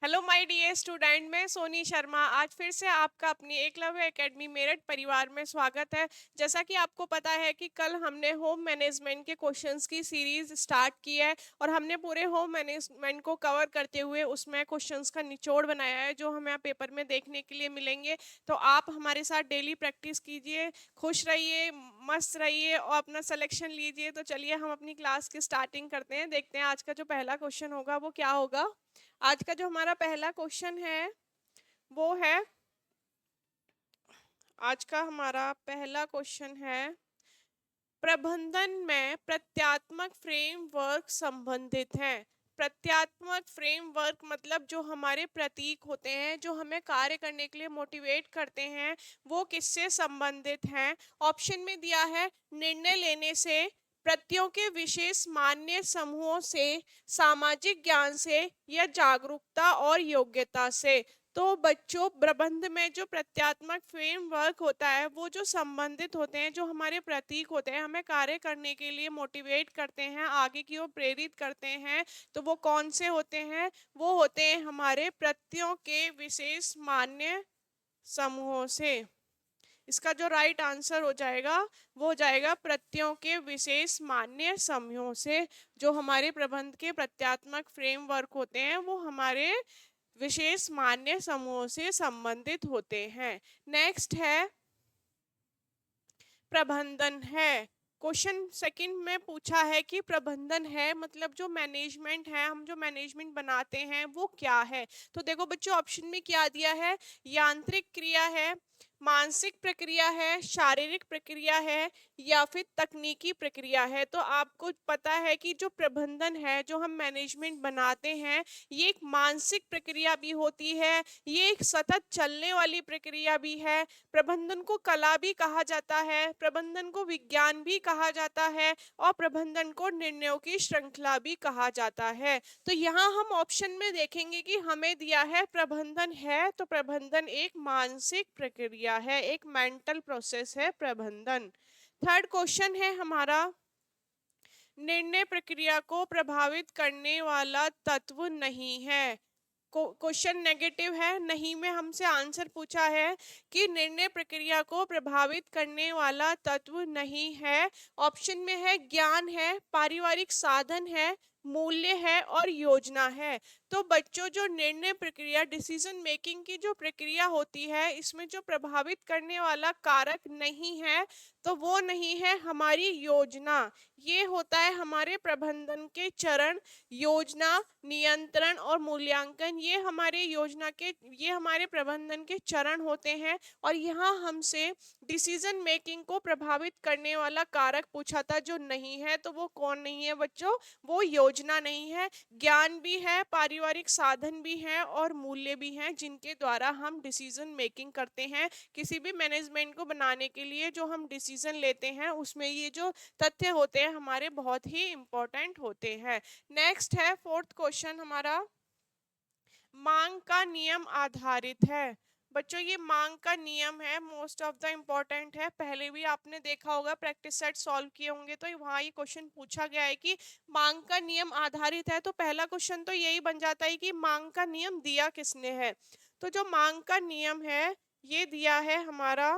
Hello my dear student, मैं सोनी शर्मा आज फिर से आपका अपनी एकलव्य एकेडमी मेरठ परिवार में स्वागत है। जैसा कि आपको पता है कि कल हमने होम मैनेजमेंट के क्वेश्चंस की सीरीज स्टार्ट की है और हमने पूरे होम मैनेजमेंट को कवर करते हुए उसमें क्वेश्चंस का निचोड़ बनाया है जो हमें पेपर में देखने के लिए मिलेंगे। तो आप हमारे साथ डेली प्रैक्टिस कीजिए, खुश रहिए, मस्त रहिए और अपना सिलेक्शन लीजिए। तो चलिए हम अपनी क्लास की स्टार्टिंग करते हैं। देखते हैं आज का जो पहला क्वेश्चन होगा वो क्या होगा। आज का जो हमारा पहला क्वेश्चन है वो है, आज का हमारा पहला क्वेश्चन है, प्रबंधन में प्रत्यात्मक फ्रेमवर्क संबंधित है। प्रत्यात्मक फ्रेमवर्क मतलब जो हमारे प्रतीक होते हैं, जो हमें कार्य करने के लिए मोटिवेट करते हैं, वो किससे संबंधित हैं। ऑप्शन में दिया है निर्णय लेने से, प्रत्ययों के विशेष मान्य समूहों से, सामाजिक ज्ञान से या जागरूकता और योग्यता से। तो बच्चों, प्रबंध में जो प्रत्यात्मक फ्रेमवर्क होता है वो जो संबंधित होते हैं, जो हमारे प्रतीक होते हैं, हमें कार्य करने के लिए मोटिवेट करते हैं, आगे की ओर प्रेरित करते हैं, तो वो कौन से होते हैं। वो होते हैं हमारे प्रत्ययों के विशेष मान्य समूहों से। इसका जो राइट आंसर हो जाएगा वो हो जाएगा प्रत्ययों के विशेष मान्य समूहों से। जो हमारे प्रबंध के प्रत्यात्मक फ्रेमवर्क होते हैं वो हमारे विशेष मान्य समूहों से संबंधित होते हैं। नेक्स्ट है प्रबंधन है। क्वेश्चन सेकंड में पूछा है कि प्रबंधन है मतलब जो मैनेजमेंट है, हम जो मैनेजमेंट बनाते हैं वो क्या है। तो देखो बच्चों, ऑप्शन में क्या दिया है, यांत्रिक क्रिया है, मानसिक प्रक्रिया है, शारीरिक प्रक्रिया है या फिर तकनीकी प्रक्रिया है। तो आपको पता है कि जो प्रबंधन है, जो हम मैनेजमेंट बनाते हैं, ये एक मानसिक प्रक्रिया भी होती है, ये एक सतत चलने वाली प्रक्रिया भी है। प्रबंधन को कला भी कहा जाता है, प्रबंधन को विज्ञान भी कहा जाता है और प्रबंधन को निर्णयों की श्रृंखला भी कहा जाता है। तो यहाँ हम ऑप्शन में देखेंगे कि हमें दिया है प्रबंधन है, तो प्रबंधन एक मानसिक प्रक्रिया है, एक मेंटल प्रोसेस है प्रबंधन। थर्ड क्वेश्चन है हमारा, निर्णय प्रक्रिया को प्रभावित करने वाला तत्व नहीं है। क्वेश्चन नेगेटिव है, नहीं में हमसे आंसर पूछा है कि निर्णय प्रक्रिया को प्रभावित करने वाला तत्व नहीं है। ऑप्शन में है ज्ञान है, पारिवारिक साधन है, मूल्य है और योजना है। तो बच्चों, जो निर्णय प्रक्रिया, डिसीजन मेकिंग की जो प्रक्रिया होती है, इसमें जो प्रभावित करने वाला कारक नहीं है तो वो नहीं है हमारी योजना। ये होता है हमारे प्रबंधन के चरण, योजना, नियंत्रण और मूल्यांकन। ये हमारे योजना के, ये हमारे प्रबंधन के चरण होते हैं। और यहाँ हमसे डिसीजन मेकिंग को प्रभावित करने वाला कारक पूछा था जो नहीं है, तो वो कौन नहीं है बच्चों, वो योजना नहीं है। ज्ञान भी है, पारिवारिक साधन भी है और मूल्य भी हैं जिनके द्वारा हम डिसीजन मेकिंग करते हैं। किसी भी मैनेजमेंट को बनाने के लिए जो हम डिसीजन लेते हैं उसमें ये जो तथ्य होते हैं हमारे बहुत ही इंपॉर्टेंट होते हैं। नेक्स्ट है फोर्थ क्वेश्चन हमारा, मांग का नियम आधारित है। बच्चों, ये मांग का नियम है, मोस्ट ऑफ द इम्पोर्टेंट है, पहले भी आपने देखा होगा, प्रैक्टिस सेट सॉल्व किए होंगे तो वहाँ ये क्वेश्चन पूछा गया है कि मांग का नियम आधारित है। तो पहला क्वेश्चन तो यही बन जाता है कि मांग का नियम दिया किसने है। तो जो मांग का नियम है ये दिया है हमारा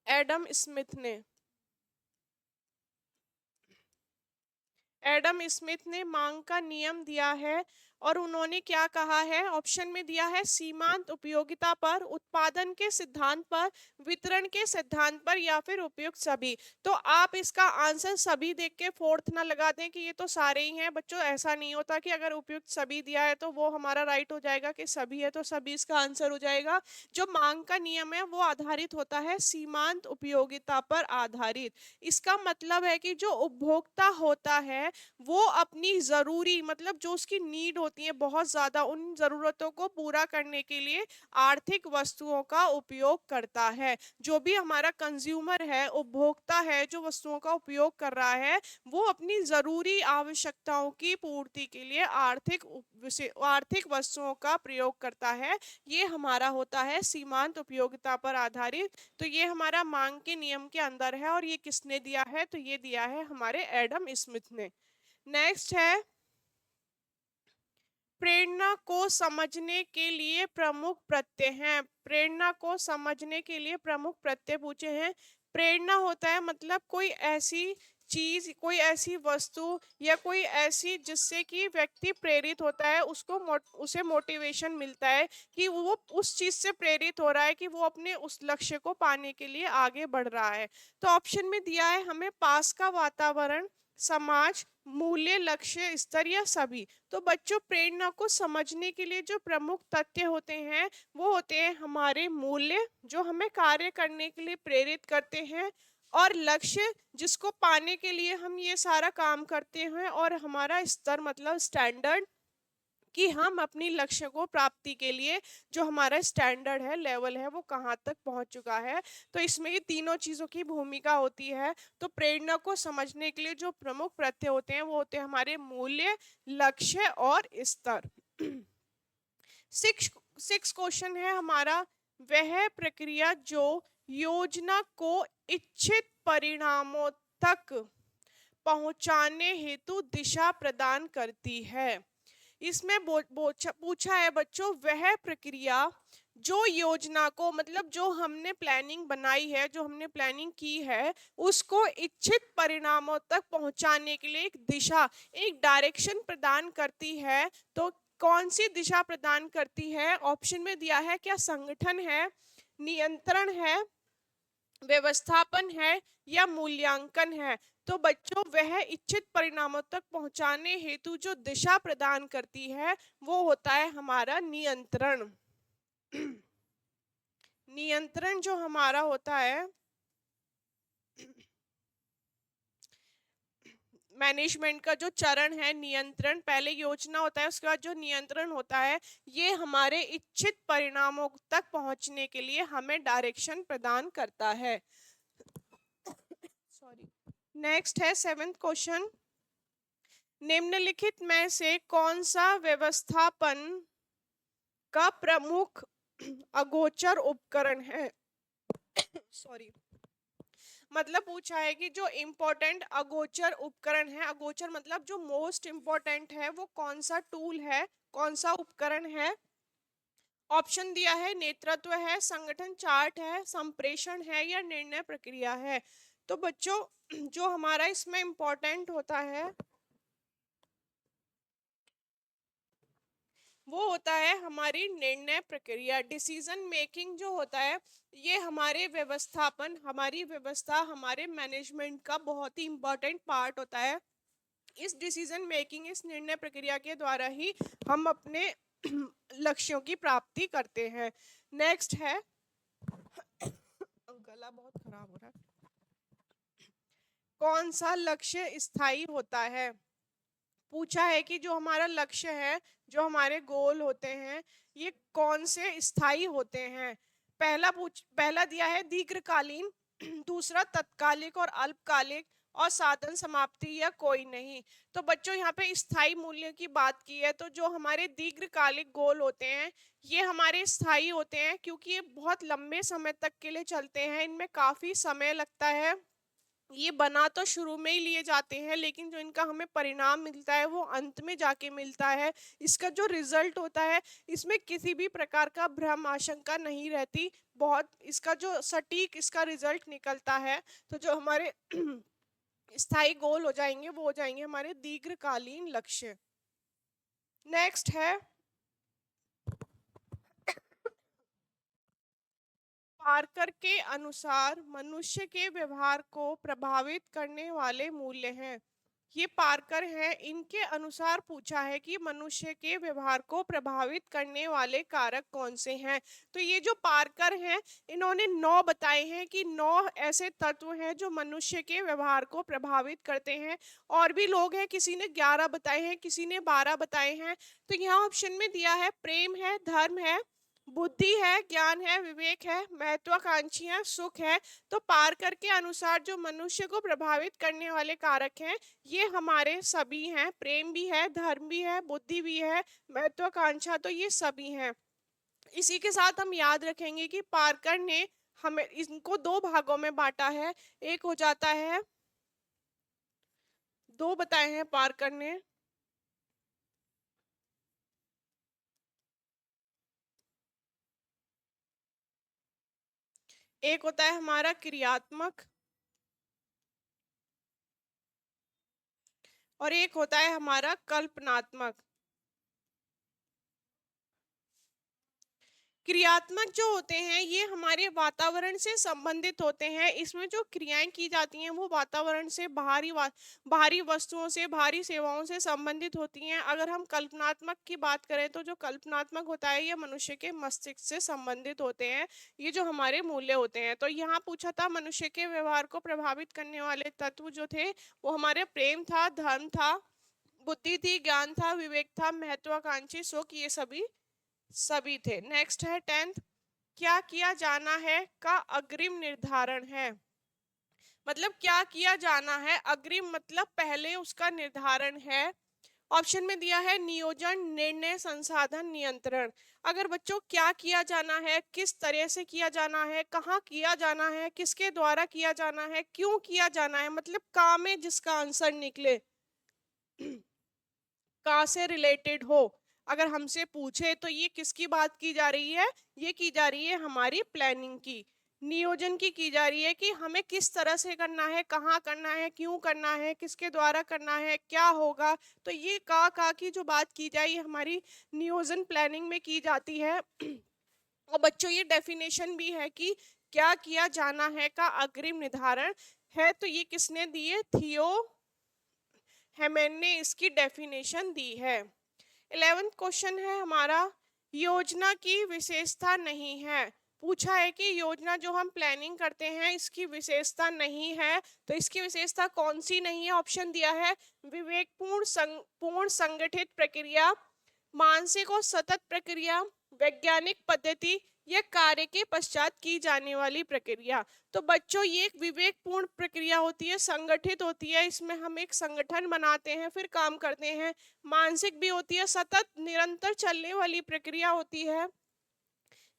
एडम स्मिथ ने। एडम स्मिथ ने मांग का नियम दिया है और उन्होंने क्या कहा है, ऑप्शन में दिया है सीमांत उपयोगिता पर, उत्पादन के सिद्धांत पर, वितरण के सिद्धांत पर या फिर उपयुक्त सभी। तो आप इसका आंसर सभी देख के फोर्थ ना लगा दें कि ये तो सारे ही हैं। बच्चों, ऐसा नहीं होता कि अगर उपयुक्त सभी दिया है तो वो हमारा राइट हो जाएगा, कि सभी है तो सभी इसका आंसर हो जाएगा। जो मांग का नियम है वो आधारित होता है सीमांत उपयोगिता पर आधारित। इसका मतलब है कि जो उपभोक्ता होता है वो अपनी जरूरी, मतलब जो उसकी नीड होती है बहुत ज्यादा, उन जरूरतों को पूरा करने के लिए आर्थिक वस्तुओं का उपयोग करता है। जो भी हमारा कंज्यूमर है, उपभोक्ता है, जो वस्तुओं का उपयोग कर रहा है, वो अपनी जरूरी आवश्यकताओं की पूर्ति के लिए आर्थिक वस्तुओं का प्रयोग करता है। ये हमारा होता है सीमांत उपयोगिता पर आधारित। तो ये हमारा मांग के नियम के अंदर है और ये किसने दिया है, तो ये दिया है हमारे एडम स्मिथ ने। नेक्स्ट है प्रेरणा को समझने के लिए प्रमुख प्रत्यय हैं। प्रेरणा को समझने के लिए प्रमुख प्रत्यय पूछे हैं। प्रेरणा होता है मतलब कोई ऐसी चीज, कोई ऐसी वस्तु या कोई ऐसी जिससे कि व्यक्ति प्रेरित होता है, उसे मोटिवेशन मिलता है कि वो उस चीज से प्रेरित हो रहा है कि वो अपने उस लक्ष्य को पाने के लिए आगे बढ़ रहा है। तो ऑप्शन में दिया है हमें पास का वातावरण, समाज, मूल्य, लक्ष्य, स्तर या सभी। तो बच्चों प्रेरणा को समझने के लिए जो प्रमुख तथ्य होते हैं वो होते हैं हमारे मूल्य जो हमें कार्य करने के लिए प्रेरित करते हैं, और लक्ष्य जिसको पाने के लिए हम ये सारा काम करते हैं, और हमारा स्तर मतलब स्टैंडर्ड कि हम अपनी लक्ष्य को प्राप्ति के लिए जो हमारा स्टैंडर्ड है, लेवल है, वो कहाँ तक पहुंच चुका है। तो इसमें ये तीनों चीज़ों की भूमिका होती है। तो प्रेरणा को समझने के लिए जो प्रमुख प्रत्यय होते हैं वो होते हैं हमारे मूल्य, लक्ष्य और स्तर। सिक्स सिक्स क्वेश्चन है हमारा, वह प्रक्रिया जो योजना को इच्छित परिणामों तक पहुंचाने हेतु दिशा प्रदान करती है। इसमें पूछा है बच्चों, वह प्रक्रिया जो योजना को मतलब जो हमने प्लानिंग बनाई है, जो हमने प्लानिंग की है, उसको इच्छित परिणामों तक पहुंचाने के लिए एक दिशा, एक डायरेक्शन प्रदान करती है। तो कौन सी दिशा प्रदान करती है? ऑप्शन में दिया है क्या संगठन है, नियंत्रण है, व्यवस्थापन है या मूल्यांकन है। तो बच्चों वह इच्छित परिणामों तक पहुंचाने हेतु जो दिशा प्रदान करती है वो होता है हमारा नियंत्रण। नियंत्रण जो हमारा होता है, मैनेजमेंट का जो चरण है नियंत्रण, पहले योजना होता है उसके बाद जो नियंत्रण होता है, ये हमारे इच्छित परिणामों तक पहुंचने के लिए हमें डायरेक्शन प्रदान करता है। सॉरी। नेक्स्ट है सेवेंथ क्वेश्चन, निम्नलिखित में से कौन सा व्यवस्थापन का प्रमुख अगोचर उपकरण है? सॉरी। मतलब पूछा है कि जो इम्पोर्टेंट अगोचर उपकरण है, अगोचर मतलब जो मोस्ट इम्पोर्टेंट है, वो कौन सा टूल है, कौन सा उपकरण है। ऑप्शन दिया है नेतृत्व है, संगठन चार्ट है, संप्रेषण है या निर्णय प्रक्रिया है। तो बच्चों जो हमारा इसमें इम्पोर्टेंट होता है वो होता है हमारी निर्णय प्रक्रिया, डिसीजन मेकिंग जो होता है, ये हमारे व्यवस्थापन, हमारी व्यवस्था, हमारे मैनेजमेंट का बहुत ही इम्पोर्टेंट पार्ट होता है। इस डिसीजन मेकिंग, इस निर्णय प्रक्रिया के द्वारा ही हम अपने लक्ष्यों की प्राप्ति करते हैं। नेक्स्ट है गला बहुत खराब हो रहा है, कौन सा लक्ष्य स्थायी होता है? पूछा है कि जो हमारा लक्ष्य है, जो हमारे गोल होते हैं, ये कौन से स्थायी होते हैं। पहला दिया है दीर्घकालीन, दूसरा तत्कालिक और अल्पकालिक, और साधन समाप्ति या कोई नहीं। तो बच्चों यहाँ पे स्थायी मूल्य की बात की है, तो जो हमारे दीर्घकालिक गोल होते हैं ये हमारे स्थायी होते हैं क्योंकि ये बहुत लंबे समय तक के लिए चलते हैं, इनमें काफी समय लगता है। ये बना तो शुरू में ही लिए जाते हैं लेकिन जो इनका हमें परिणाम मिलता है वो अंत में जाके मिलता है। इसका जो रिजल्ट होता है इसमें किसी भी प्रकार का भ्रम आशंका नहीं रहती, बहुत इसका जो सटीक इसका रिजल्ट निकलता है। तो जो हमारे स्थायी गोल हो जाएंगे वो हो जाएंगे हमारे दीर्घकालीन लक्ष्य। नेक्स्ट है पार्कर के अनुसार मनुष्य के व्यवहार को प्रभावित करने वाले मूल्य हैं। ये पार्कर हैं, इनके अनुसार पूछा है कि मनुष्य के व्यवहार को प्रभावित करने वाले कारक कौन से हैं। तो ये जो पार्कर हैं इन्होंने 9 बताए हैं कि 9 ऐसे तत्व हैं जो मनुष्य के व्यवहार को प्रभावित करते हैं। और भी लोग हैं, किसी ने 11 बताए हैं, किसी ने 12 बताए हैं। तो यहाँ ऑप्शन में दिया है प्रेम है, धर्म है, बुद्धि है, ज्ञान है, विवेक है, महत्वाकांक्षी है, सुख है। तो पार्कर के अनुसार जो मनुष्य को प्रभावित करने वाले कारक हैं ये हमारे सभी हैं, प्रेम भी है, धर्म भी है, बुद्धि भी है, महत्वाकांक्षा, तो ये सभी हैं। इसी के साथ हम याद रखेंगे कि पार्कर ने हमें इनको 2 भागों में बांटा है। एक हो जाता है, 2 बताए हैं पार्कर ने, एक होता है हमारा क्रियात्मक और एक होता है हमारा कल्पनात्मक। क्रियात्मक जो होते हैं ये हमारे वातावरण से संबंधित होते हैं। इसमें जो क्रियाएं की जाती हैं वो वातावरण से बाहरी वस्तुओं से, बाहरी सेवाओं से संबंधित होती हैं। अगर हम कल्पनात्मक की बात करें तो जो कल्पनात्मक होता है ये मनुष्य के मस्तिष्क से संबंधित होते हैं। ये जो हमारे मूल्य होते हैं। तो यहाँ पूछा था मनुष्य के व्यवहार को प्रभावित करने वाले तत्व जो थे वो हमारे प्रेम था, धर्म था, बुद्धि थी, ज्ञान था, विवेक था, महत्वाकांक्षी सुख, ये सभी सभी थे। नेक्स्ट है 10th, क्या किया जाना है का अग्रिम निर्धारण है। मतलब क्या किया जाना है, अग्रिम मतलब पहले उसका निर्धारण है। ऑप्शन में दिया है नियोजन, निर्णय, संसाधन, नियंत्रण। अगर बच्चों क्या किया जाना है, किस तरह से किया जाना है, कहाँ किया जाना है, किसके द्वारा किया जाना है, क्यों किया जाना है, मतलब काम में जिसका आंसर निकले कहाँ से रिलेटेड हो, अगर हमसे पूछे तो ये किसकी बात की जा रही है, ये की जा रही है हमारी प्लानिंग की, नियोजन की जा रही है कि हमें किस तरह से करना है, कहाँ करना है, क्यों करना है, किसके द्वारा करना है, क्या होगा। तो ये का की जो बात की जाए ये हमारी नियोजन प्लानिंग में की जाती है। और बच्चों ये डेफिनेशन भी है कि क्या किया जाना है का अग्रिम निर्धारण है। तो ये किसने दी है, थियो हेमन ने इसकी डेफिनेशन दी है। 11th क्वेश्चन है हमारा, योजना की विशेषता नहीं है। पूछा है कि योजना जो हम प्लानिंग करते हैं इसकी विशेषता नहीं है, तो इसकी विशेषता कौन सी नहीं है। ऑप्शन दिया है विवेकपूर्ण पूर्ण संगठित प्रक्रिया, मानसिक और सतत प्रक्रिया, वैज्ञानिक पद्धति या कार्य के पश्चात की जाने वाली प्रक्रिया। तो बच्चों ये एक विवेकपूर्ण प्रक्रिया होती है, संगठित होती है, इसमें हम एक संगठन बनाते हैं फिर काम करते हैं। मानसिक भी होती है, सतत निरंतर चलने वाली प्रक्रिया होती है।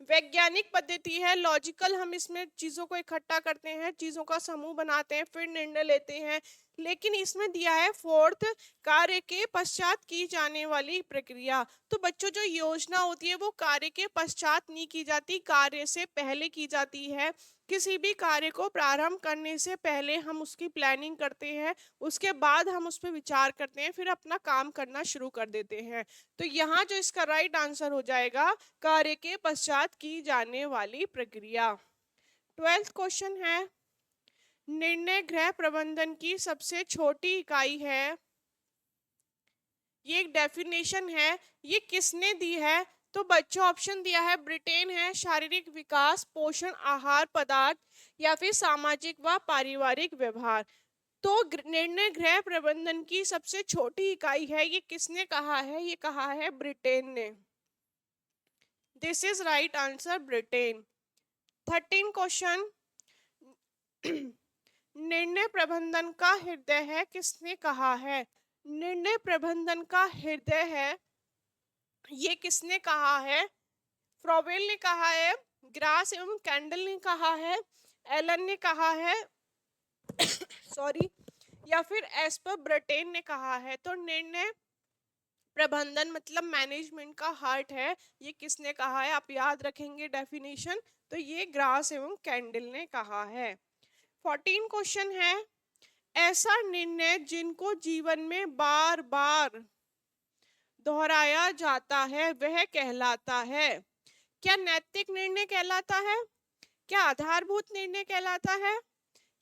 वैज्ञानिक पद्धति है, लॉजिकल, हम इसमें चीजों को इकट्ठा करते हैं, चीजों का समूह बनाते हैं फिर निर्णय लेते हैं। लेकिन इसमें दिया है फोर्थ, कार्य के पश्चात की जाने वाली प्रक्रिया। तो बच्चों जो योजना होती है वो कार्य के पश्चात नहीं की जाती, कार्य से पहले की जाती है। किसी भी कार्य को प्रारंभ करने से पहले हम उसकी प्लानिंग करते हैं, उसके बाद हम उस पर विचार करते हैं, फिर अपना काम करना शुरू कर देते हैं। तो यहाँ जो इसका राइट आंसर हो जाएगा कार्य के पश्चात की जाने वाली प्रक्रिया। 12th क्वेश्चन है, निर्णय गृह प्रबंधन की सबसे छोटी इकाई है। ये एक डेफिनेशन है, ये किसने दी है। तो बच्चों ऑप्शन दिया है ब्रिटेन है, शारीरिक विकास, पोषण, आहार पदार्थ या फिर सामाजिक व पारिवारिक व्यवहार। तो निर्णय गृह प्रबंधन की सबसे छोटी इकाई है, ये किसने कहा है, ये कहा है ब्रिटेन ने। This is right answer, Britain. 13 question, निर्णय प्रबंधन का हृदय है, किसने कहा है। निर्णय प्रबंधन का हृदय है, ये किसने कहा है। फ्रॉवेल ने कहा है, ग्रास एवं कैंडल ने कहा है, एलन ने कहा है सॉरी, या फिर एस पर ब्रिटेन ने कहा है। तो निर्णय प्रबंधन मतलब मैनेजमेंट का हार्ट है, ये किसने कहा है, आप याद रखेंगे डेफिनेशन। तो ये ग्रास एवं कैंडल ने कहा है। 14 क्वेश्चन है, ऐसा निर्णय जिनको जीवन में बार बार दोहराया जाता है वह कहलाता है। क्या नैतिक निर्णय कहलाता है, क्या आधारभूत निर्णय कहलाता है,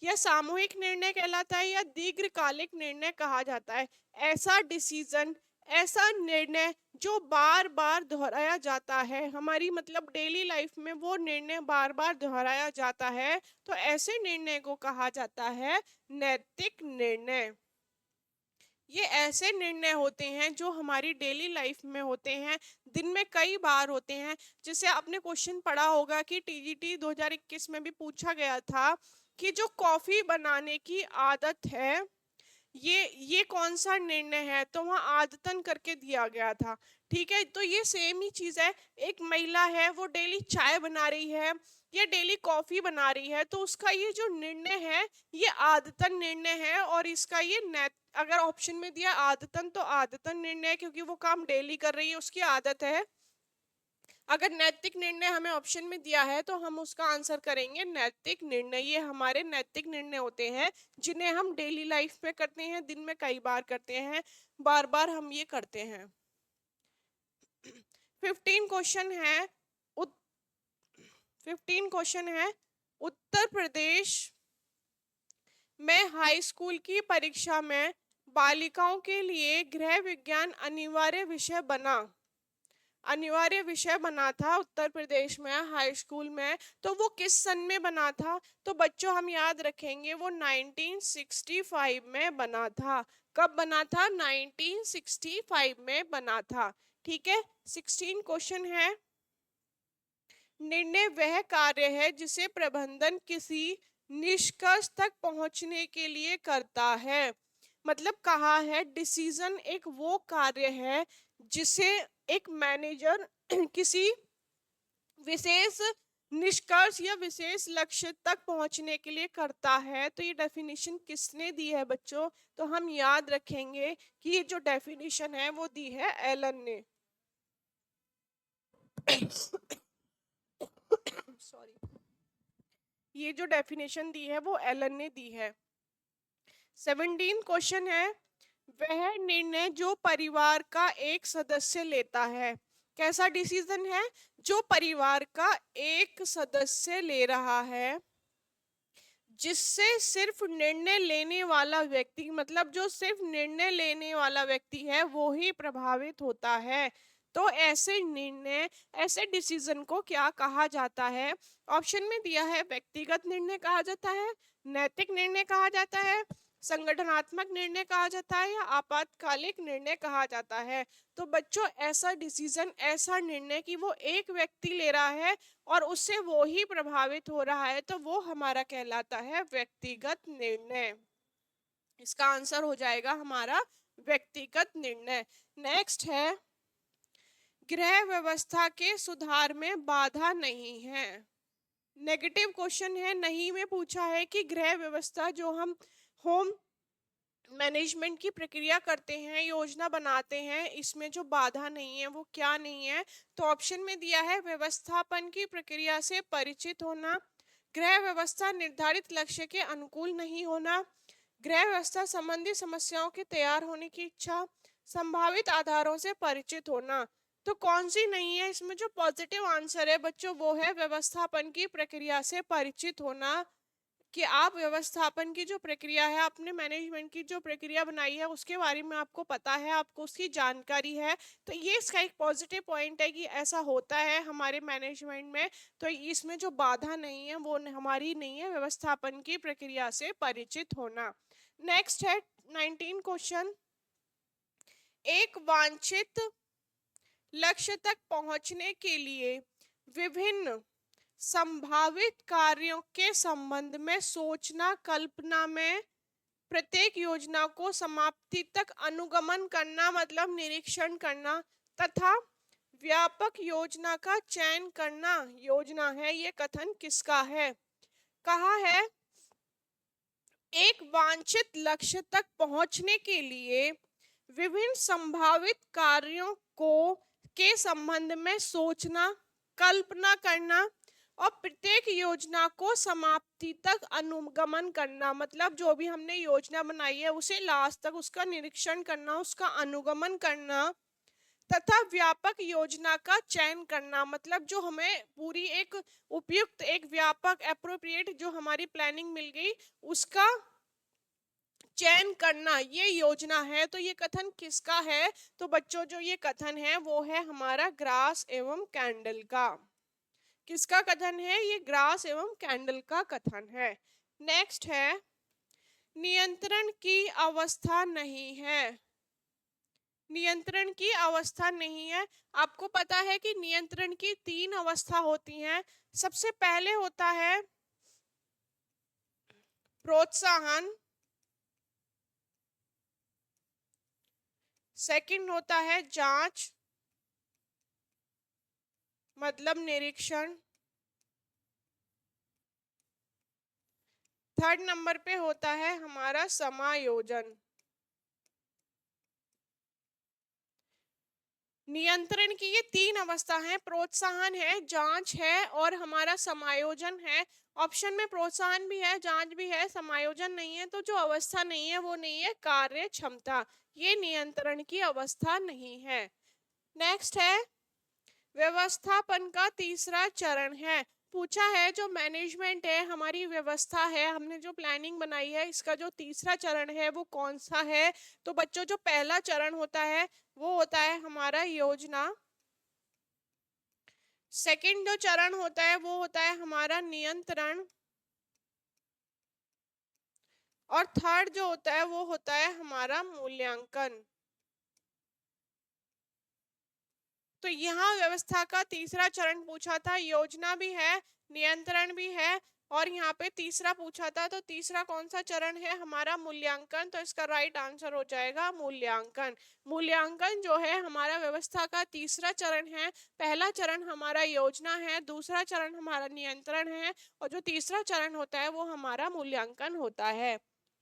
या सामूहिक निर्णय कहलाता है, या दीर्घकालिक निर्णय कहा जाता है। ऐसा डिसीजन, ऐसा निर्णय जो बार बार दोहराया जाता है, हमारी मतलब डेली लाइफ में वो निर्णय बार बार दोहराया जाता है, तो ऐसे निर्णय को कहा जाता है नैतिक निर्णय। ये ऐसे निर्णय होते हैं जो हमारी डेली लाइफ में होते हैं, दिन में कई बार होते हैं। जैसे आपने क्वेश्चन पढ़ा होगा कि टीजीटी 2021 में भी पूछा गया था कि जो कॉफी बनाने की आदत है ये कौन सा निर्णय है, तो वहाँ आदतन करके दिया गया था। ठीक है, तो ये सेम ही चीज है, एक महिला है वो डेली चाय बना रही है या डेली कॉफी बना रही है, तो उसका ये जो निर्णय है ये आदतन निर्णय है। और इसका ये अगर ऑप्शन में दिया आदतन तो आदतन निर्णय है, क्योंकि वो काम डेली कर रही है, उसकी आदत है। अगर नैतिक निर्णय हमें ऑप्शन में दिया है तो हम उसका आंसर करेंगे नैतिक निर्णय। ये हमारे नैतिक निर्णय होते हैं जिन्हें हम डेली लाइफ में करते हैं, दिन में कई बार करते हैं, बार बार हम ये करते हैं। 15 क्वेश्चन है। 15 क्वेश्चन है। उत्तर प्रदेश में हाई स्कूल की परीक्षा में बालिकाओं के लिए गृह विज्ञान अनिवार्य विषय बना था उत्तर प्रदेश में हाई स्कूल में। तो वो किस सन में बना था? तो बच्चों हम याद रखेंगे वो 1965 में बना था। कब बना था? 1965 में बना था। ठीक है। 16 क्वेश्चन है। निर्णय वह कार्य है जिसे प्रबंधन किसी निष्कर्ष तक पहुंचने के लिए करता है। मतलब कहा है डिसीजन एक वो कार्य है जिसे एक मैनेजर किसी विशेष निष्कर्ष या विशेष लक्ष्य तक पहुंचने के लिए करता है। तो ये डेफिनेशन किसने दी है बच्चों? तो हम याद रखेंगे कि ये जो डेफिनेशन है वो दी है एलन ने। सॉरी, ये जो डेफिनेशन दी है वो एलन ने दी है। 17 क्वेश्चन है। वह निर्णय जो परिवार का एक सदस्य लेता है। कैसा डिसीजन है? जो परिवार का एक सदस्य ले रहा है, जिससे सिर्फ निर्णय लेने वाला व्यक्ति, मतलब जो सिर्फ निर्णय लेने वाला व्यक्ति है वो ही प्रभावित होता है। तो ऐसे निर्णय, ऐसे डिसीजन को क्या कहा जाता है? ऑप्शन में दिया है व्यक्तिगत निर्णय कहा जाता है, नैतिक निर्णय कहा जाता है, संगठनात्मक निर्णय कहा जाता है, या आपातकालिक निर्णय कहा जाता है। तो बच्चों ऐसा डिसीजन, ऐसा निर्णय कि वो एक व्यक्ति ले रहा है और उससे वो ही प्रभावित हो रहा है, तो वो हमारा कहलाता है व्यक्तिगत निर्णय। इसका आंसर हो जाएगा हमारा व्यक्तिगत निर्णय। नेक्स्ट है, गृह व्यवस्था के सुधार में बाधा नहीं है। नेगेटिव क्वेश्चन है। नहीं में पूछा है कि गृह व्यवस्था जो हम होम मैनेजमेंट की प्रक्रिया करते हैं, योजना बनाते हैं, इसमें जो बाधा नहीं है वो क्या नहीं है? तो ऑप्शन में दिया है व्यवस्थापन की प्रक्रिया से परिचित होना, गृह व्यवस्था निर्धारित लक्ष्य के अनुकूल नहीं होना, गृह व्यवस्था संबंधी समस्याओं के तैयार होने की इच्छा, संभावित आधारों से परिचित होना। तो कौन सी नहीं है? इसमें जो पॉजिटिव आंसर है बच्चों वो है व्यवस्थापन की प्रक्रिया से परिचित होना। कि आप व्यवस्थापन की जो प्रक्रिया है, आपने मैनेजमेंट की जो प्रक्रिया बनाई है उसके बारे में आपको पता है, आपको उसकी जानकारी है। तो ये इसका एक पॉजिटिव पॉइंट है कि ऐसा होता है हमारे मैनेजमेंट में। तो इसमें जो बाधा नहीं है वो हमारी नहीं है, व्यवस्थापन की प्रक्रिया से परिचित होना। नेक्स्ट है 19 क्वेश्चन। एक वांछित लक्ष्य तक पहुंचने के लिए विभिन्न संभावित कार्यों के संबंध में सोचना, कल्पना में प्रत्येक योजना को समाप्ति तक अनुगमन करना, मतलब निरीक्षण करना, तथा व्यापक योजना का चयन करना योजना है। ये कथन किसका है? कहा है एक वांछित लक्ष्य तक पहुंचने के लिए विभिन्न संभावित कार्यों को के संबंध में सोचना, कल्पना करना और प्रत्येक योजना को समाप्ति तक अनुगमन करना, मतलब जो भी हमने योजना बनाई है उसे लास्ट तक उसका निरीक्षण करना, उसका अनुगमन करना, तथा व्यापक योजना का चयन करना, मतलब जो हमें पूरी एक उपयुक्त, एक व्यापक, एप्रोप्रिएट जो हमारी प्लानिंग मिल गई उसका चयन करना, ये योजना है। तो ये कथन किसका है? तो बच्चों जो ये कथन है वो है हमारा ग्रास एवं कैंडल का। किसका कथन है? ये ग्रास एवं कैंडल का कथन है। नेक्स्ट है, नियंत्रण की अवस्था नहीं है। नियंत्रण की अवस्था नहीं है। आपको पता है कि नियंत्रण की 3 अवस्था होती हैं। सबसे पहले होता है प्रोत्साहन, सेकंड होता है जांच मतलब निरीक्षण, थर्ड नंबर पे होता है हमारा समायोजन। नियंत्रण की ये तीन अवस्था है, प्रोत्साहन है, जांच है और हमारा समायोजन है। ऑप्शन में प्रोत्साहन भी है, जांच भी है, समायोजन नहीं है, तो जो अवस्था नहीं है वो नहीं है कार्य क्षमता, ये नियंत्रण की अवस्था नहीं है। नेक्स्ट है व्यवस्थापन का तीसरा चरण है। पूछा है जो मैनेजमेंट है, हमारी व्यवस्था है, हमने जो प्लानिंग बनाई है, इसका जो तीसरा चरण है वो कौन सा है। तो बच्चों जो पहला चरण होता है वो होता है हमारा योजना। सेकंड जो चरण होता है वो होता है हमारा नियंत्रण। और थर्ड जो होता है वो होता है हमारा मूल्यांकन। तो यहाँ व्यवस्था का तीसरा चरण पूछा था, योजना भी है, नियंत्रण भी है, और यहाँ पे तीसरा पूछा था, तो तीसरा कौन सा चरण है हमारा मूल्यांकन। तो इसका राइट आंसर हो जाएगा मूल्यांकन। मूल्यांकन जो है हमारा व्यवस्था का तीसरा चरण है। पहला चरण हमारा योजना है, दूसरा चरण हमारा नियंत्रण है, और जो तीसरा चरण होता है वो हमारा मूल्यांकन होता है।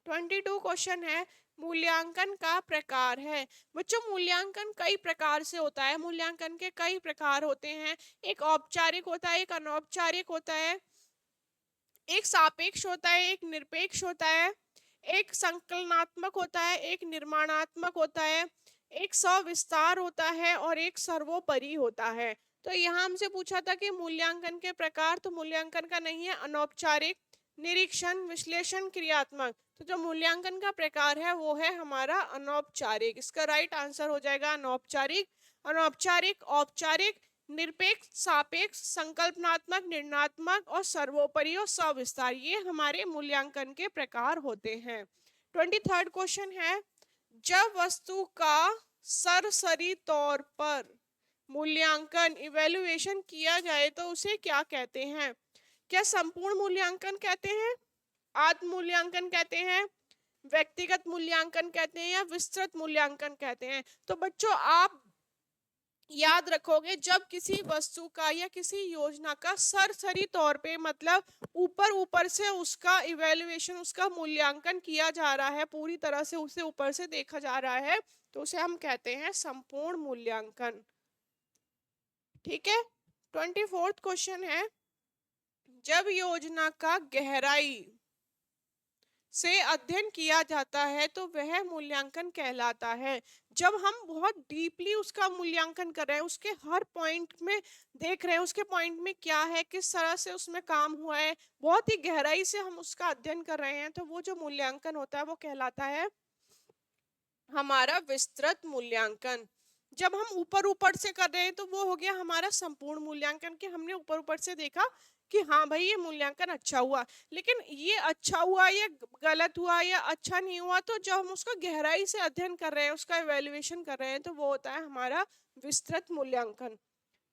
22 क्वेश्चन है, मूल्यांकन का प्रकार है। बच्चों मूल्यांकन कई प्रकार से होता है, मूल्यांकन के कई प्रकार होते हैं। एक औपचारिक होता है, एक अनौपचारिक होता है, एक सापेक्ष होता है, एक निरपेक्ष होता है, एक संकलनात्मक होता है, एक निर्माणात्मक होता है, एक सविस्तार होता है और एक सर्वोपरि होता है। तो यहाँ हमसे पूछा था कि मूल्यांकन के प्रकार, तो मूल्यांकन का नहीं है, अनौपचारिक, निरीक्षण, विश्लेषण, क्रियात्मक। तो जो मूल्यांकन का प्रकार है वो है हमारा अनौपचारिक। इसका राइट आंसर हो जाएगा अनौपचारिक। अनौपचारिक, औपचारिक, निरपेक्ष, सापेक्ष, संकल्पनात्मक, निर्णयात्मक और सर्वोपरि और सविस्तार, ये हमारे मूल्यांकन के प्रकार होते हैं। 23rd क्वेश्चन है, जब वस्तु का सरसरी तौर पर मूल्यांकन इवेल्युएशन किया जाए तो उसे क्या कहते हैं। क्या संपूर्ण मूल्यांकन कहते हैं, आत्म मूल्यांकन कहते हैं, व्यक्तिगत मूल्यांकन कहते हैं, या विस्तृत मूल्यांकन कहते हैं। तो बच्चों आप याद रखोगे, जब किसी वस्तु का या किसी योजना का सरसरी तौर पे मतलब ऊपर ऊपर से उसका इवेल्युएशन, उसका मूल्यांकन किया जा रहा है, पूरी तरह से उसे ऊपर से देखा जा रहा है, तो उसे हम कहते हैं संपूर्ण मूल्यांकन। ठीक है। 24th क्वेश्चन है, जब योजना का गहराई से अध्ययन किया जाता है तो वह मूल्यांकन कहलाता है। जब हम बहुत डीपली उसका मूल्यांकन कर रहे हैं, उसके हर पॉइंट में देख रहे हैं, उसके पॉइंट में क्या है, किस तरह से उसमें काम हुआ है, बहुत ही गहराई से हम उसका अध्ययन कर रहे हैं, तो वो जो मूल्यांकन होता है वो कहलाता है हमारा विस्तृत मूल्यांकन। जब हम ऊपर ऊपर से कर रहे हैं तो वो हो गया हमारा संपूर्ण मूल्यांकन, कि हमने ऊपर ऊपर से देखा कि हाँ भाई ये मूल्यांकन अच्छा हुआ, लेकिन ये अच्छा हुआ या गलत हुआ या अच्छा नहीं हुआ, तो जब हम उसका गहराई से अध्ययन कर रहे हैं, उसका इवेल्युएशन कर रहे हैं, तो वो होता है हमारा विस्तृत मूल्यांकन।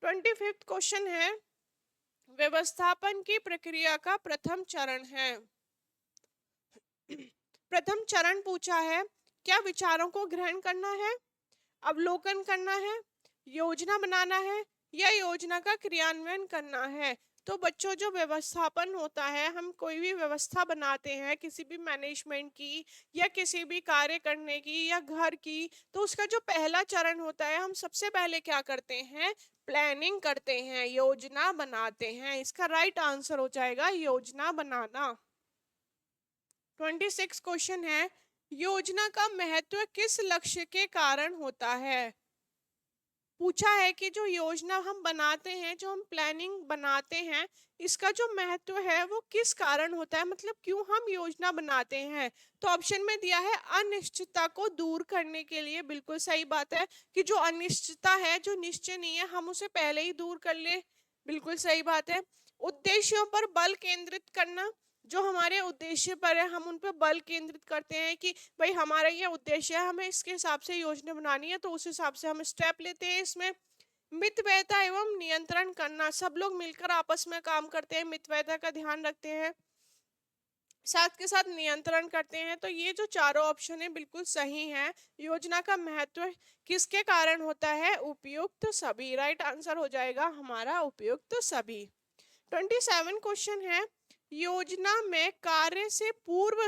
25th क्वेश्चन है, व्यवस्थापन की प्रक्रिया का प्रथम चरण है। प्रथम चरण पूछा है, क्या विचारों को ग्रहण करना है, अवलोकन करना है, योजना बनाना है, या योजना का क्रियान्वयन करना है। तो बच्चों जो व्यवस्थापन होता है, हम कोई भी व्यवस्था बनाते हैं किसी भी मैनेजमेंट की या किसी भी कार्य करने की या घर की, तो उसका जो पहला चरण होता है, हम सबसे पहले क्या करते हैं, प्लानिंग करते हैं, योजना बनाते हैं। इसका राइट आंसर हो जाएगा योजना बनाना। 26 क्वेश्चन है, योजना का महत्व किस लक्ष्य के कारण होता है। पूछा है कि जो योजना हम बनाते हैं, जो हम प्लानिंग बनाते हैं, इसका जो महत्व है वो किस कारण होता है, मतलब क्यों हम योजना बनाते हैं। तो ऑप्शन में दिया है अनिश्चितता को दूर करने के लिए, बिल्कुल सही बात है कि जो अनिश्चितता है, जो निश्चय नहीं है, हम उसे पहले ही दूर कर ले, बिल्कुल सही बात है। उद्देश्यों पर बल केंद्रित करना, जो हमारे उद्देश्य पर है हम उन पर बल केंद्रित करते हैं कि भाई हमारा ये उद्देश्य है, हमें इसके हिसाब से योजना बनानी है, तो उस हिसाब से हम स्टेप लेते हैं। इसमें मितव्ययता एवं नियंत्रण करना, सब लोग मिलकर आपस में काम करते हैं, मितव्ययता का ध्यान रखते हैं, साथ के साथ नियंत्रण करते हैं। तो ये जो चारों ऑप्शन है बिल्कुल सही है। योजना का महत्व किसके कारण होता है, उपयुक्त सभी। राइट आंसर हो जाएगा हमारा उपयुक्त सभी। 27 क्वेश्चन है, योजना में कार्य से पूर्व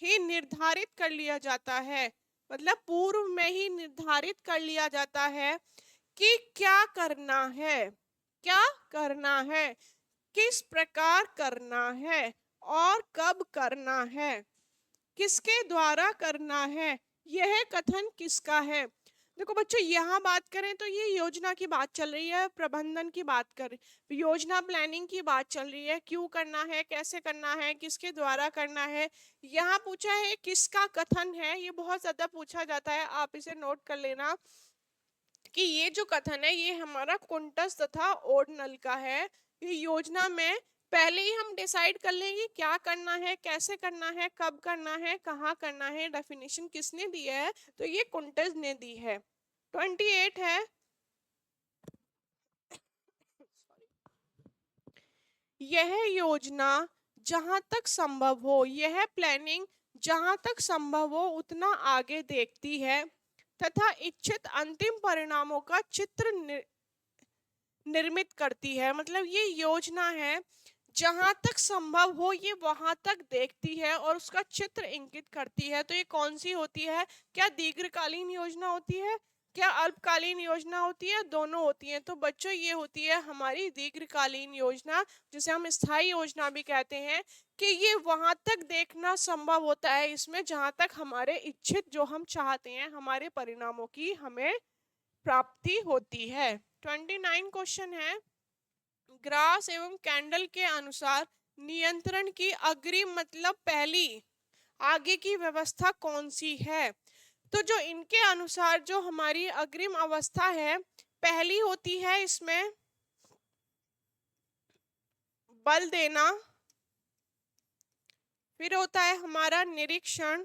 ही निर्धारित कर लिया जाता है, मतलब पूर्व में ही निर्धारित कर लिया जाता है कि क्या करना है, क्या करना है, किस प्रकार करना है और कब करना है, किसके द्वारा करना है, यह कथन किसका है। देखो बच्चों, यहाँ बात करें तो ये योजना की बात चल रही है, प्रबंधन की बात कर योजना प्लानिंग की बात चल रही है, क्यों करना है, कैसे करना है, किसके द्वारा करना है। यहाँ पूछा है किसका कथन है, ये बहुत ज्यादा पूछा जाता है, आप इसे नोट कर लेना कि ये जो कथन है ये हमारा कुंटस तथा ओडनल का है। ये योजना में पहले ही हम डिसाइड कर लेंगे क्या करना है, कैसे करना है, कब करना है, कहाँ करना है। डेफिनेशन किसने दी है, तो ये कुंटस ने दी है। 28 है, यह योजना जहां तक संभव हो, यह प्लानिंग जहां तक संभव हो उतना आगे देखती है तथा इच्छित अंतिम परिणामों का चित्र निर्मित करती है। मतलब ये योजना है जहां तक संभव हो ये वहां तक देखती है और उसका चित्र इंकित करती है। तो ये कौन सी होती है, क्या दीर्घकालीन योजना होती है, क्या अल्पकालीन योजना होती है, दोनों होती है। तो बच्चों ये होती है हमारी दीर्घकालीन योजना, जिसे हम स्थायी योजना भी कहते हैं, कि ये वहां तक देखना संभव होता है इसमें जहां तक हमारे इच्छित, जो हम चाहते हैं, हमारे परिणामों की हमें प्राप्ति होती है। 29 क्वेश्चन है, ग्रास एवं कैंडल के अनुसार नियंत्रण की अग्रिम मतलब पहली आगे की व्यवस्था कौन सी है। तो जो इनके अनुसार जो हमारी अग्रिम अवस्था है, पहली होती है इसमें बल देना, फिर होता है हमारा निरीक्षण,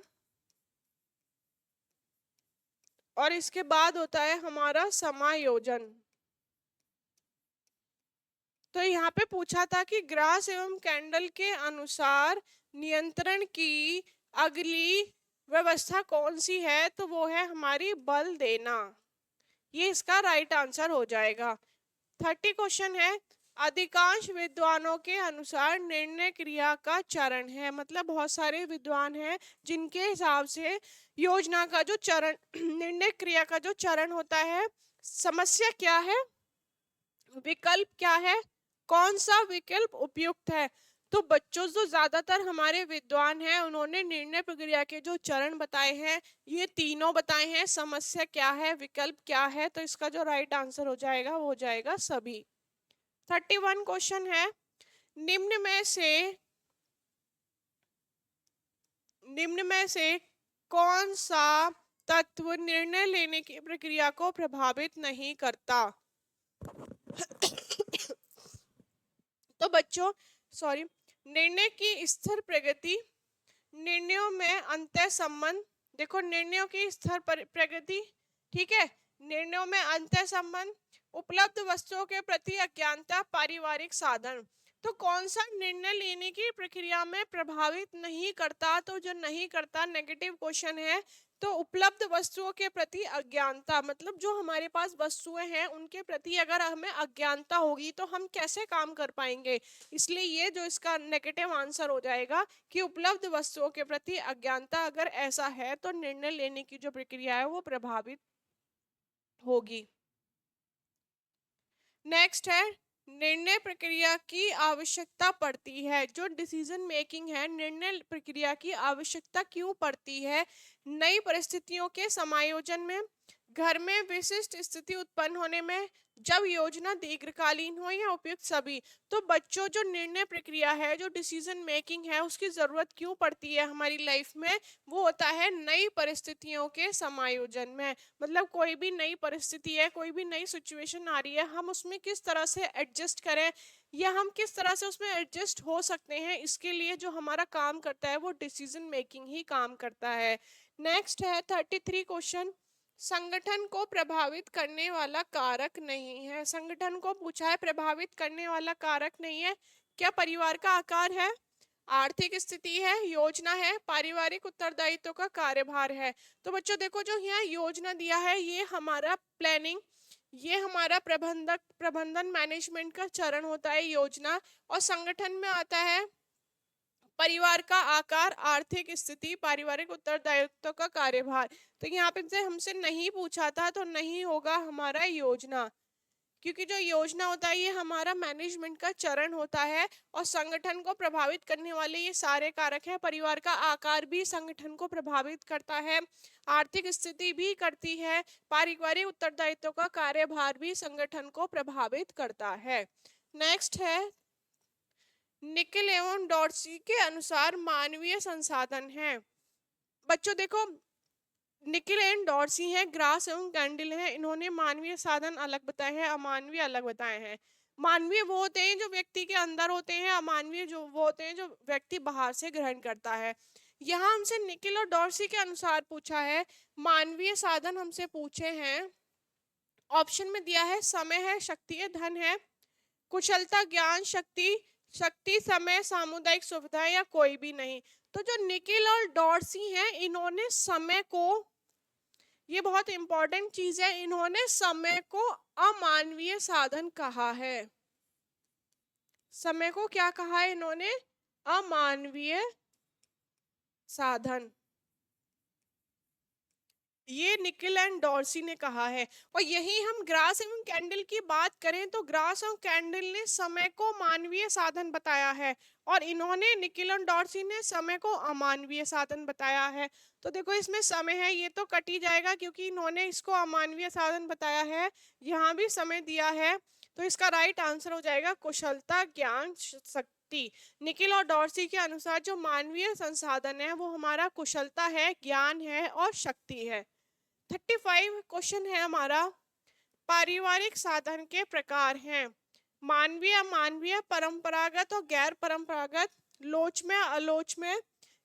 और इसके बाद होता है हमारा समायोजन। तो यहाँ पे पूछा था कि ग्रास एवं कैंडल के अनुसार नियंत्रण की अगली व्यवस्था कौन सी है, तो वो है हमारी बल देना। ये इसका राइट आंसर हो जाएगा। 30 क्वेश्चन है, अधिकांश विद्वानों के अनुसार निर्णय क्रिया का चरण है। मतलब बहुत सारे विद्वान हैं जिनके हिसाब से योजना का जो चरण निर्णय क्रिया का जो चरण होता है, समस्या क्या है, विकल्प क्या है, कौन सा विकल्प उपयुक्त है। तो बच्चों जो ज्यादातर हमारे विद्वान हैं उन्होंने निर्णय प्रक्रिया के जो चरण बताए हैं ये तीनों बताए हैं, समस्या क्या है, विकल्प क्या है। तो इसका जो राइट आंसर हो जाएगा वो हो जाएगा सभी। 31 क्वेश्चन है, निम्न में से कौन सा तत्व निर्णय लेने की प्रक्रिया को प्रभावित नहीं करता। तो बच्चों सॉरी, निर्णय की स्थिर प्रगति, निर्णयों में अंतः संबंध, देखो निर्णयों की स्थिर प्रगति, ठीक है, निर्णयों में अंतः संबंध, उपलब्ध वस्तुओं के प्रति अज्ञानता, पारिवारिक साधन। तो कौन सा निर्णय लेने की प्रक्रिया में प्रभावित नहीं करता, तो जो नहीं करता नेगेटिव क्वेश्चन है। तो उपलब्ध वस्तुओं के प्रति अज्ञानता, मतलब जो हमारे पास वस्तुएं हैं उनके प्रति अगर हमें अज्ञानता होगी तो हम कैसे काम कर पाएंगे। इसलिए ये जो इसका नेगेटिव आंसर हो जाएगा कि उपलब्ध वस्तुओं के प्रति अज्ञानता अगर ऐसा है तो निर्णय लेने की जो प्रक्रिया है वो प्रभावित होगी। नेक्स्ट है, निर्णय प्रक्रिया की आवश्यकता पड़ती है। जो डिसीजन मेकिंग है, निर्णय प्रक्रिया की आवश्यकता क्यों पड़ती है, नई परिस्थितियों के समायोजन में, घर में विशिष्ट स्थिति उत्पन्न होने में, जब योजना दीर्घकालीन हो, या उपयुक्त सभी। तो बच्चों जो निर्णय प्रक्रिया है, जो डिसीजन मेकिंग है, उसकी जरूरत क्यों पड़ती है हमारी लाइफ में, वो होता है नई परिस्थितियों के समायोजन में। मतलब कोई भी नई परिस्थिति है, कोई भी नई सिचुएशन आ रही है, हम उसमें किस तरह से एडजस्ट करें या हम किस तरह से उसमें एडजस्ट हो सकते हैं, इसके लिए जो हमारा काम करता है वो डिसीजन मेकिंग ही काम करता है। नेक्स्ट है 33 क्वेश्चन, संगठन को प्रभावित करने वाला कारक नहीं है। संगठन को पूछा है, प्रभावित करने वाला कारक नहीं है। क्या परिवार का आकार है, आर्थिक स्थिति है, योजना है, पारिवारिक उत्तरदायित्व का कार्यभार है। तो बच्चों देखो जो यहाँ योजना दिया है ये हमारा प्लानिंग, ये हमारा प्रबंधन मैनेजमेंट का चरण होता है योजना, और संगठन में आता है परिवार का आकार, आर्थिक स्थिति, पारिवारिक उत्तरदायित्व का कार्यभार। तो यहाँ पे से हमसे नहीं पूछा था, तो नहीं होगा हमारा योजना, क्योंकि जो योजना होता है ये हमारा मैनेजमेंट का चरण होता है और संगठन को प्रभावित करने वाले ये सारे कारक हैं। परिवार का आकार भी संगठन को प्रभावित करता है, आर्थिक स्थिति भी करती है, पारिवारिक उत्तरदायित्व का कार्यभार भी संगठन को प्रभावित करता है। नेक्स्ट है, निकल एवं डॉर्सी के अनुसार मानवीय संसाधन है। बच्चों देखो, निकिल एंड डॉर्सी हैं, ग्रास एवं कैंडिल हैं, इन्होंने मानवीय साधन अलग बताए हैं, अमानवीय अलग बताए हैं। मानवीय वो होते हैं जो व्यक्ति के अंदर होते हैं, अमानवीय जो वो होते हैं जो व्यक्ति बाहर से ग्रहण करता है। यहाँ हमसे निकिल और डॉर्सी के अनुसार पूछा है, मानवीय साधन हमसे पूछे हैं। ऑप्शन में दिया है समय है, शक्ति है, धन है, कुशलता, ज्ञान, शक्ति, शक्ति, समय, सामुदायिक सुविधाएं या कोई भी नहीं। तो जो निकिल और डॉर्सी हैं, इन्होंने समय को, ये बहुत इंपॉर्टेंट चीज है, इन्होंने समय को अमानवीय साधन कहा है। समय को क्या कहा है इन्होंने? अमानवीय साधन। ये निकिल एंड डॉर्सी ने कहा है। और यही हम ग्रास एवं कैंडल की बात करें तो ग्रास और कैंडल ने समय को मानवीय साधन बताया है और इन्होंने, निकिल और डॉर्सी ने, समय को अमानवीय साधन बताया है। तो देखो इसमें समय है, ये तो कट ही जाएगा क्योंकि इन्होंने इसको अमानवीय साधन बताया है, यहाँ भी समय दिया है। तो इसका राइट आंसर हो जाएगा कुशलता, ज्ञान, शक्ति। निकिल और डॉर्सी के अनुसार जो मानवीय संसाधन है वो हमारा कुशलता है, ज्ञान है और शक्ति है। 35 क्वेश्चन है हमारा, पारिवारिक साधन के प्रकार हैं, मानवीय, अमानवीय, परंपरागत और गैर परंपरागत, लोचमय, अलोचमय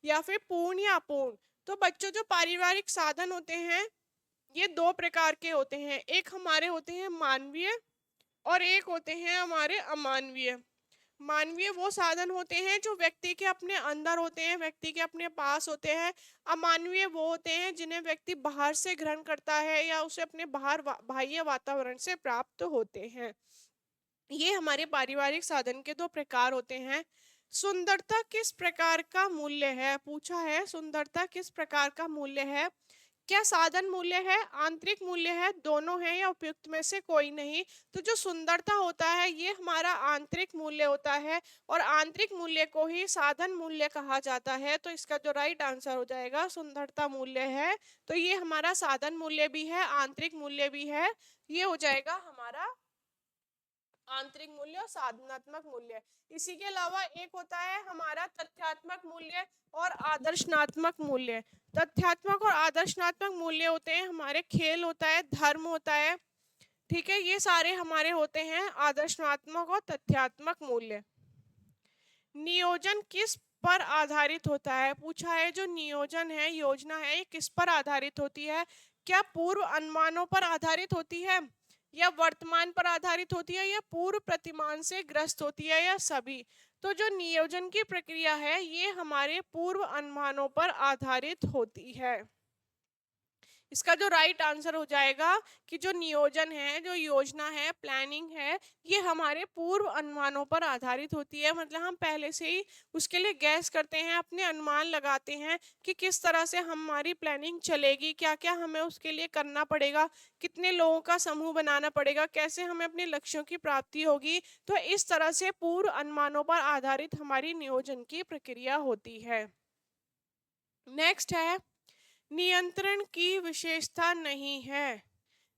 या फिर पूर्ण या अपूर्ण। तो बच्चों जो पारिवारिक साधन होते हैं ये दो प्रकार के होते हैं, एक हमारे होते हैं मानवीय और एक होते हैं हमारे अमानवीय। मानवीय वो साधन होते हैं जो व्यक्ति के अपने अंदर होते हैं, व्यक्ति के अपने पास होते हैं। अमानवीय वो होते हैं जिन्हें व्यक्ति बाहर से ग्रहण करता है या उसे अपने बाह्य वातावरण से प्राप्त होते हैं। ये हमारे पारिवारिक साधन के दो प्रकार होते हैं। सुंदरता किस प्रकार का मूल्य है, पूछा है सुंदरता किस प्रकार का मूल्य है। क्या साधन मूल्य है, आंतरिक मूल्य है, दोनों है या उपयुक्त में से कोई नहीं। तो जो सुंदरता होता है ये हमारा आंतरिक मूल्य होता है और आंतरिक मूल्य को ही साधन मूल्य कहा जाता है। तो इसका जो राइट आंसर हो जाएगा, सुंदरता मूल्य है तो ये हमारा साधन मूल्य भी है, आंतरिक मूल्य भी है, ये हो जाएगा हमारा आंतरिक मूल्य और साधनात्मक मूल्य। इसी के अलावा एक होता है हमारा तथ्यात्मक मूल्य और आदर्शनात्मक मूल्य। तथ्यात्मक और आदर्शनात्मक मूल्य होते हैं हमारे, खेल होता है, धर्म होता है, ठीक है, ये सारे हमारे होते हैं आदर्शनात्मक और तथ्यात्मक मूल्य। नियोजन किस पर आधारित होता है, पूछा है जो नियोजन है, योजना है, ये किस पर आधारित होती है। क्या पूर्व अनुमानों पर आधारित होती है या वर्तमान पर आधारित होती है या पूर्व प्रतिमान से ग्रस्त होती है या सभी। तो जो नियोजन की प्रक्रिया है ये हमारे पूर्व अनुमानों पर आधारित होती है। इसका जो राइट आंसर हो जाएगा कि जो नियोजन है, जो योजना है, प्लानिंग है, ये हमारे पूर्व अनुमानों पर आधारित होती है। मतलब हम पहले से ही उसके लिए गैस करते हैं, अपने अनुमान लगाते हैं कि किस तरह से हमारी प्लानिंग चलेगी, क्या क्या हमें उसके लिए करना पड़ेगा, कितने लोगों का समूह बनाना पड़ेगा, कैसे हमें अपने लक्ष्यों की प्राप्ति होगी। तो इस तरह से पूर्व अनुमानों पर आधारित हमारी नियोजन की प्रक्रिया होती है। नेक्स्ट है, नियंत्रण की विशेषता नहीं है।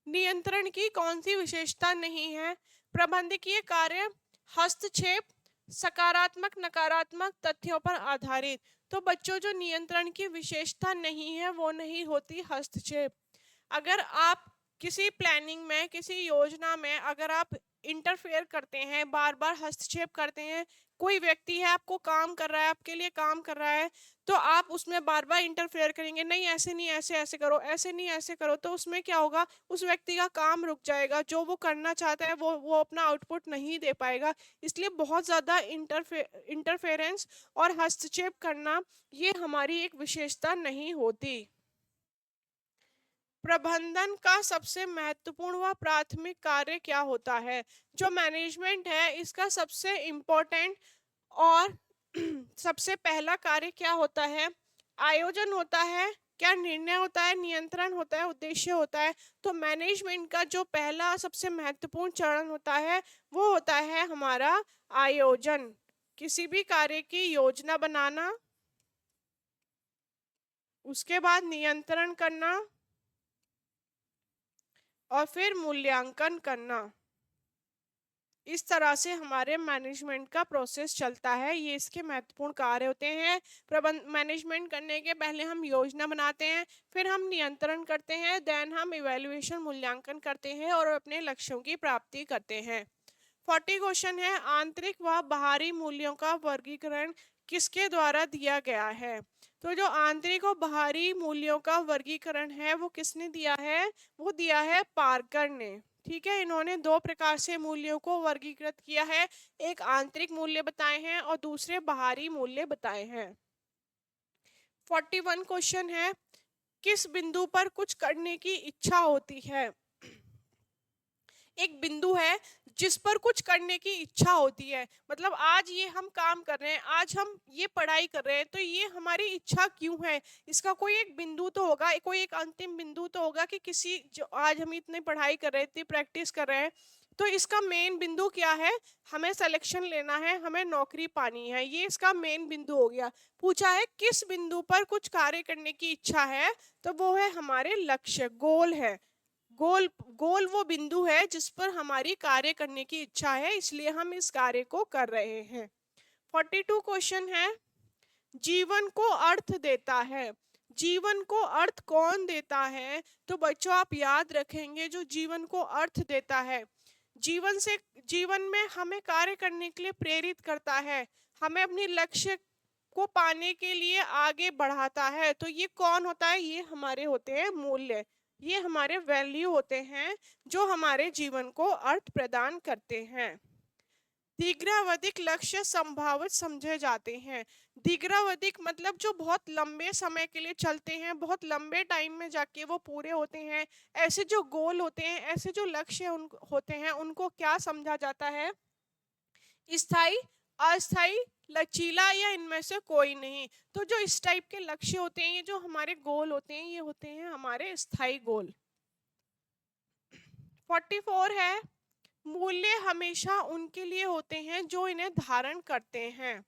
नियंत्रण की कौन सी विशेषता नहीं है? प्रबंधकीय कार्य, हस्तक्षेप, सकारात्मक नकारात्मक तथ्यों पर आधारित। तो बच्चों जो नियंत्रण की विशेषता नहीं है वो नहीं होती हस्तक्षेप। अगर आप किसी प्लानिंग में, किसी योजना में अगर आप इंटरफेयर करते हैं, बार बार हस्तक्षेप करते हैं, कोई व्यक्ति है आपको काम कर रहा है, आपके लिए काम कर रहा है, तो आप उसमें बार बार इंटरफेयर करेंगे, नहीं ऐसे नहीं, ऐसे ऐसे करो, ऐसे नहीं ऐसे करो, तो उसमें क्या होगा, उस व्यक्ति का काम रुक जाएगा, जो वो करना चाहता है वो अपना आउटपुट नहीं दे पाएगा। इसलिए बहुत ज़्यादा इंटरफेरेंस और हस्तक्षेप करना ये हमारी एक विशेषता नहीं होती। प्रबंधन का सबसे महत्वपूर्ण व प्राथमिक कार्य क्या होता है? जो मैनेजमेंट है इसका सबसे इम्पोर्टेंट और सबसे पहला कार्य क्या होता है? आयोजन होता है, क्या निर्णय होता है, नियंत्रण होता है, उद्देश्य होता है। तो मैनेजमेंट का जो पहला सबसे महत्वपूर्ण चरण होता है वो होता है हमारा आयोजन। किसी भी कार्य की योजना बनाना, उसके बाद नियंत्रण करना और फिर मूल्यांकन करना। इस तरह से हमारे मैनेजमेंट का प्रोसेस चलता है। ये इसके महत्वपूर्ण कार्य होते हैं। प्रबंध मैनेजमेंट करने के पहले हम योजना बनाते हैं, फिर हम नियंत्रण करते हैं, देन हम इवैल्यूएशन मूल्यांकन करते हैं और अपने लक्ष्यों की प्राप्ति करते हैं। 40 क्वेश्चन है, आंतरिक व बाहरी मूल्यों का वर्गीकरण किसके द्वारा दिया गया है? तो जो आंतरिक और बाहरी मूल्यों का वर्गीकरण है वो किसने दिया है? वो दिया है पार्कर ने। ठीक है, इन्होंने दो प्रकार से मूल्यों को वर्गीकृत किया है, एक आंतरिक मूल्य बताए हैं और दूसरे बाहरी मूल्य बताए हैं। 41 क्वेश्चन है, किस बिंदु पर कुछ करने की इच्छा होती है? एक बिंदु है जिस पर कुछ करने की इच्छा होती है, मतलब आज ये हम काम कर रहे हैं, आज हम ये पढ़ाई कर रहे हैं, तो ये हमारी इच्छा क्यों है? इसका कोई एक बिंदु तो होगा, कोई एक अंतिम बिंदु तो होगा कि किसी जो आज हम इतनी पढ़ाई कर रहे हैं, इतनी प्रैक्टिस कर रहे हैं, तो इसका मेन बिंदु क्या है? हमें सिलेक्शन लेना है, हमें नौकरी पानी है, ये इसका मेन बिंदु हो गया। पूछा है किस बिंदु पर कुछ कार्य करने की इच्छा है, तो वो है हमारे लक्ष्य, गोल है। गोल गोल वो बिंदु है जिस पर हमारी कार्य करने की इच्छा है, इसलिए हम इस कार्य को कर रहे हैं। 42 क्वेश्चन है, जीवन को अर्थ देता है। जीवन को अर्थ कौन देता है? तो बच्चों आप याद रखेंगे, जो जीवन को अर्थ देता है, जीवन से जीवन में हमें कार्य करने के लिए प्रेरित करता है, हमें अपनी लक्ष्य को पाने के लिए आगे बढ़ाता है, तो ये कौन होता है? ये हमारे होते हैं मूल्य, ये हमारे वैल्यू होते हैं जो हमारे जीवन को अर्थ प्रदान करते हैं। दीर्घावधिक लक्ष्य संभावित समझे जाते हैं। दीर्घावधिक मतलब जो बहुत लंबे समय के लिए चलते हैं, बहुत लंबे टाइम में जाके वो पूरे होते हैं। ऐसे जो गोल होते हैं, ऐसे जो लक्ष्य होते हैं, उनको क्या समझा जाता है? स्थायी, अस्थायी, लचीला या इनमें से कोई नहीं। तो जो इस टाइप के लक्ष्य होते हैं, ये जो हमारे गोल होते हैं, ये होते हैं हमारे स्थायी गोल। 44 है, मूल्य हमेशा उनके लिए होते हैं जो इन्हें धारण करते हैं।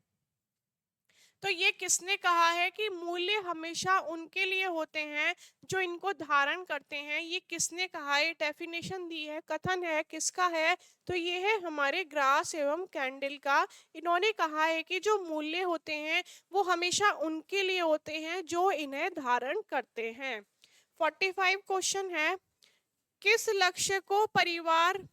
तो ये किसने कहा है कि मूल्य हमेशा उनके लिए होते हैं जो इनको धारण करते हैं? ये किसने कहा है? डेफिनेशन दी है, कथन है, किसका है? तो ये है हमारे ग्रास एवं कैंडल का। इन्होंने कहा है कि जो मूल्य होते हैं वो हमेशा उनके लिए होते हैं जो इन्हें धारण करते हैं। 45 क्वेश्चन है, किस लक्ष्य को परिवार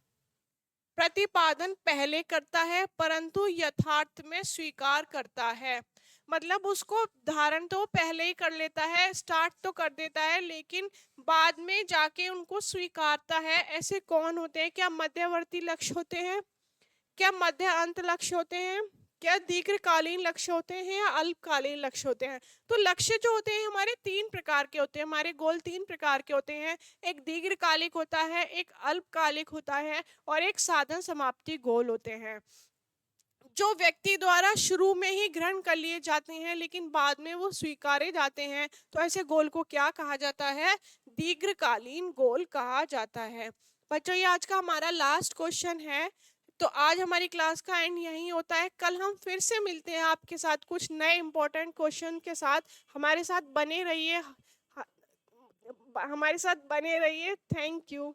प्रतिपादन पहले करता है परंतु यथार्थ में स्वीकार करता है? मतलब उसको धारण तो पहले ही कर लेता है, स्टार्ट तो कर देता है, लेकिन बाद में जाके उनको स्वीकारता है। ऐसे कौन होते हैं? क्या मध्यवर्ती लक्ष्य होते हैं? क्या मध्य अंत लक्ष्य होते हैं? क्या दीर्घकालीन लक्ष्य होते हैं या अल्पकालीन लक्ष्य होते हैं? तो लक्ष्य जो होते हैं हमारे तीन प्रकार के होते हैं, हमारे गोल तीन प्रकार के होते हैं। एक दीर्घकालिक होता है, एक अल्पकालिक होता है और एक साधन समाप्ति गोल होते हैं, जो व्यक्ति द्वारा शुरू में ही ग्रहण कर लिए जाते हैं लेकिन बाद में वो स्वीकारे जाते हैं। तो ऐसे गोल को क्या कहा जाता है? दीर्घकालीन गोल कहा जाता है। बच्चों ये आज का हमारा लास्ट क्वेश्चन है। तो आज हमारी क्लास का एंड यही होता है। कल हम फिर से मिलते हैं आपके साथ कुछ नए इंपॉर्टेंट क्वेश्चन के साथ। हमारे साथ बने रहिए, हमारे साथ बने रहिए। Thank you.